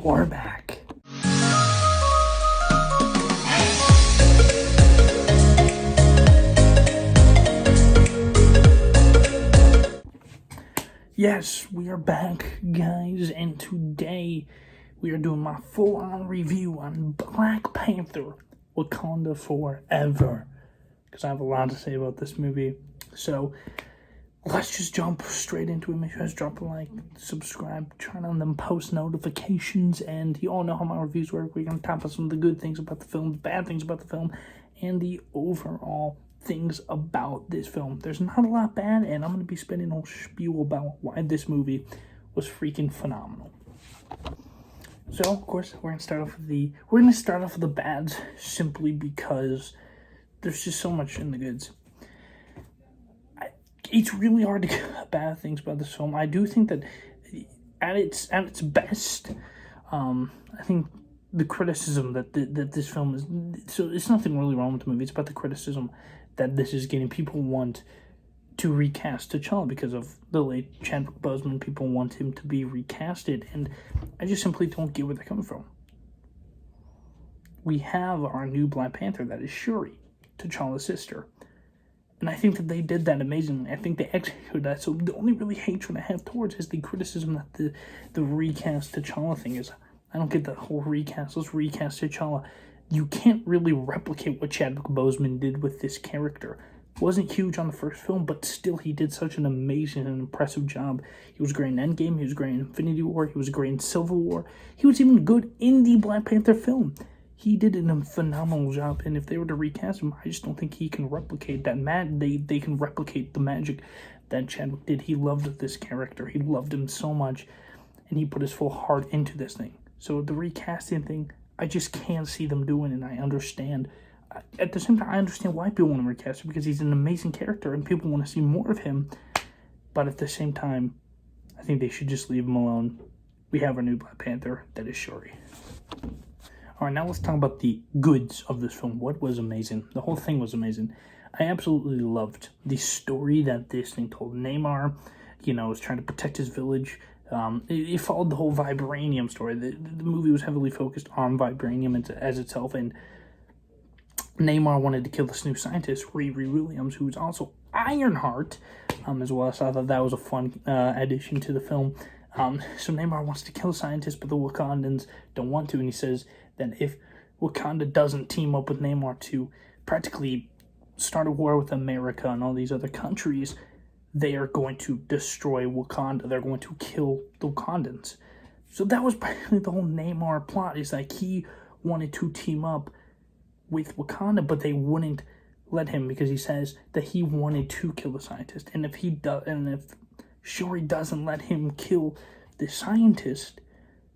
We're back. Yes, we are back, guys, and today we are doing my full-on review on Black Panther, Wakanda Forever, because I have a lot to say about this movie. So let's just jump straight into it. Make sure you guys drop a like, subscribe, turn on them post notifications, and you all know how my reviews work. We're going to talk about some of the good things about the film, the bad things about the film, and the overall things about this film. There's not a lot bad, and I'm going to be spending a whole spiel about why this movie was freaking phenomenal. So, of course, we're going to start off with the bads, simply because there's just so much in the goods. It's really hard to get bad things about this film. I do think that at its best, I think the criticism that this film is, so it's nothing really wrong with the movie. It's about the criticism that this is getting. People want to recast T'Challa because of the late Chadwick Boseman. People want him to be recasted, and I just simply don't get where they're coming from. We have our new Black Panther, that is Shuri, T'Challa's sister. And I think that they did that amazingly. I think they executed that. So the only really hatred I have towards is the criticism that the recast T'Challa thing is. I don't get that whole recast. Let's recast T'Challa. You can't really replicate what Chadwick Boseman did with this character. Wasn't huge on the first film, but still he did such an amazing and impressive job. He was great in Endgame. He was great in Infinity War. He was great in Civil War. He was even good in the Black Panther film. He did a phenomenal job, and if they were to recast him, I just don't think he can replicate that they can replicate the magic that Chadwick did. He loved this character. He loved him so much, and he put his full heart into this thing. So the recasting thing, I just can't see them doing, and I understand. At the same time, I understand why people want to recast him, because he's an amazing character, and people want to see more of him. But at the same time, I think they should just leave him alone. We have our new Black Panther, that is Shuri. All right, now let's talk about the goods of this film. What was amazing? The whole thing was amazing. I absolutely loved the story that this thing told. Namor, was trying to protect his village. It followed the whole vibranium story. The movie was heavily focused on vibranium as itself, and Namor wanted to kill this new scientist, Riri Williams, who was also Ironheart, as well. So I thought that was a fun addition to the film. So Namor wants to kill the scientist, but the Wakandans don't want to, and he says that if Wakanda doesn't team up with Namor to practically start a war with America and all these other countries, they are going to destroy Wakanda. They're going to kill the Wakandans. So that was practically the whole Namor plot, is like he wanted to team up with Wakanda, but they wouldn't let him because he says that he wanted to kill the scientist. And if Shuri doesn't let him kill the scientist,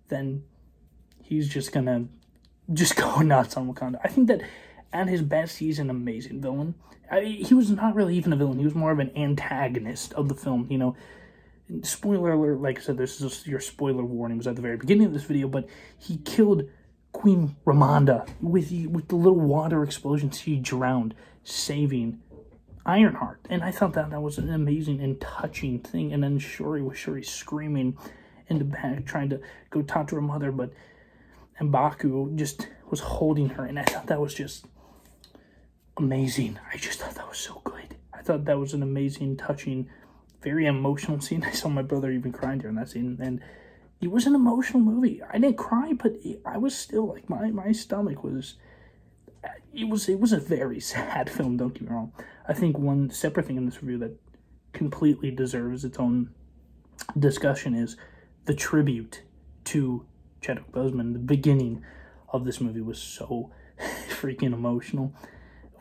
then he's just gonna go nuts on Wakanda. I think that at his best, he's an amazing villain. He was not really even a villain. He was more of an antagonist of the film. Spoiler alert, like I said, this is your spoiler warning, was at the very beginning of this video, but he killed Queen Ramonda with the little water explosion. She drowned, saving Ironheart. And I thought that was an amazing and touching thing. And then Shuri screaming in the back, trying to go talk to her mother, but M'Baku just was holding her, and I thought that was just amazing. I just thought that was so good. I thought that was an amazing, touching, very emotional scene. I saw my brother even crying during that scene, and it was an emotional movie. I didn't cry, but I was still, like, my stomach was, it was a very sad film, don't get me wrong. I think one separate thing in this review that completely deserves its own discussion is the tribute to Chadwick Boseman. The beginning of this movie was so freaking emotional.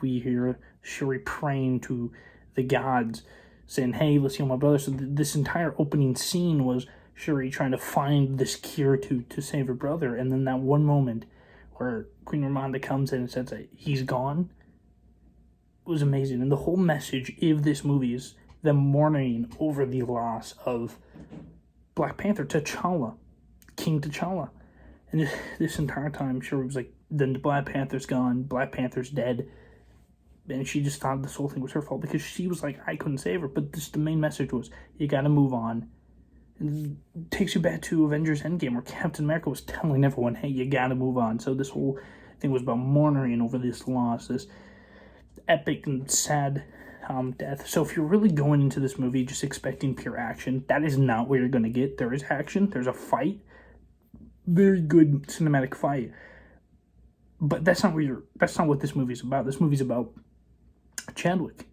We hear Shuri praying to the gods, saying, hey, let's heal my brother. So this entire opening scene was Shuri trying to find this cure to save her brother. And then that one moment where Queen Ramonda comes in and says that he's gone was amazing. And the whole message of this movie is them mourning over the loss of Black Panther, T'Challa, King T'Challa. And this entire time, Shuri was like, then the Black Panther's gone, Black Panther's dead. And she just thought this whole thing was her fault because she was like, I couldn't save her. But the main message was, you got to move on. And it takes you back to Avengers Endgame, where Captain America was telling everyone, hey, you gotta move on. So this whole thing was about mourning over this loss, this epic and sad death. So if you're really going into this movie just expecting pure action, that is not what you're going to get. There is action, there's a fight, very good cinematic fight, but that's not what this movie's about. This movie's about Chadwick,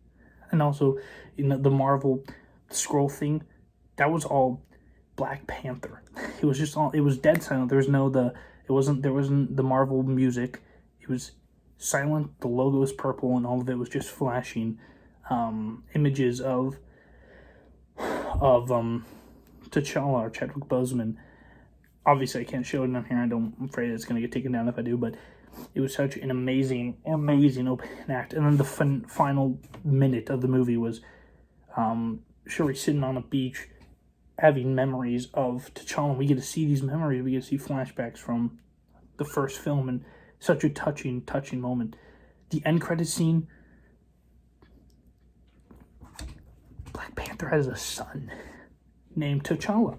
and also, the Marvel scroll thing. That was all Black Panther. It was dead silent. There wasn't the Marvel music. It was silent. The logo was purple, and all of it was just flashing images of T'Challa or Chadwick Boseman. Obviously, I can't show it on here. I'm afraid it's going to get taken down if I do, but it was such an amazing opening act. And then the final minute of the movie was Shuri sitting on a beach having memories of T'Challa. We get to see these memories. We get to see flashbacks from the first film, and such a touching moment. The end credit scene, Black Panther has a son named T'Challa.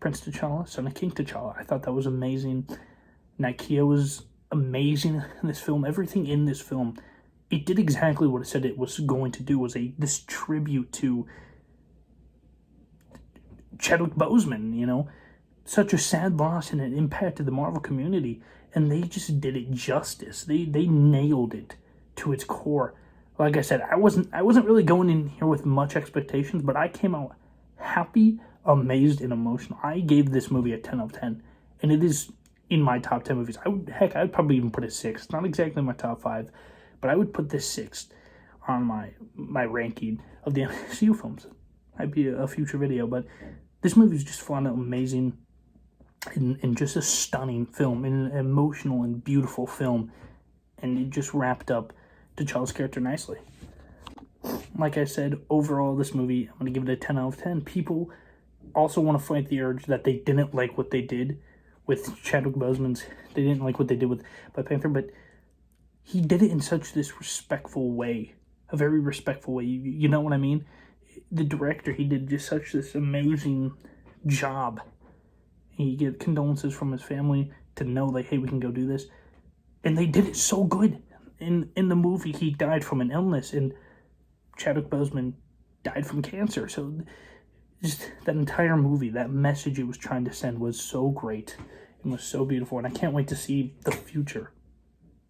Prince T'Challa, son of King T'Challa. I thought that was amazing. Nakia was amazing in this film. Everything in this film, it did exactly what it said it was going to do. Was this tribute to Chadwick Boseman, such a sad loss, and it impacted the Marvel community, and they just did it justice. They nailed it to its core. Like I said, I wasn't really going in here with much expectations, but I came out happy, amazed, and emotional. I gave this movie a 10 out of 10, and it is in my top 10 movies. I'd probably even put it 6th. Not exactly my top 5, but I would put this 6th on my ranking of the MCU films. Might be a future video, but this movie is just fun, amazing, and just a stunning film, and an emotional and beautiful film, and it just wrapped up T'Challa's character nicely. Like I said, overall, this movie, I'm going to give it a 10 out of 10. People also want to fight the urge that they didn't like what they did with Chadwick Boseman's. They didn't like what they did with Black Panther, but he did it in such this respectful way, a very respectful way. You know what I mean? The director, he did just such this amazing job. He get condolences from his family to know, like, hey, we can go do this. And they did it so good. In the movie, he died from an illness, and Chadwick Boseman died from cancer. So just that entire movie, that message it was trying to send was so great and was so beautiful. And I can't wait to see the future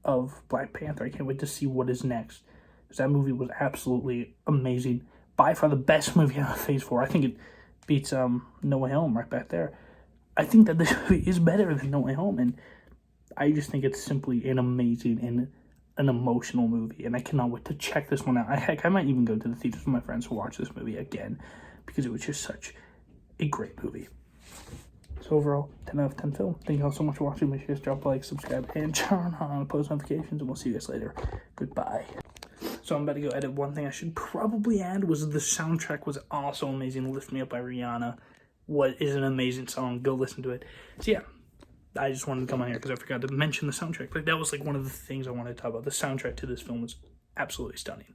of Black Panther. I can't wait to see what is next, because that movie was absolutely amazing. By far the best movie out of Phase 4. I think it beats No Way Home right back there. I think that this movie is better than No Way Home, and I just think it's simply an amazing and an emotional movie, and I cannot wait to check this one out. I might even go to the theaters with my friends to watch this movie again, because it was just such a great movie. So overall, 10 out of 10 film. Thank you all so much for watching. Make sure to drop a like, subscribe, and turn on post notifications, and we'll see you guys later. Goodbye. So I'm about to go edit. One thing I should probably add was the soundtrack was also amazing. Lift Me Up by Rihanna. What is an amazing song. Go listen to it. So yeah, I just wanted to come on here because I forgot to mention the soundtrack. Like, that was like one of the things I wanted to talk about. The soundtrack to this film was absolutely stunning.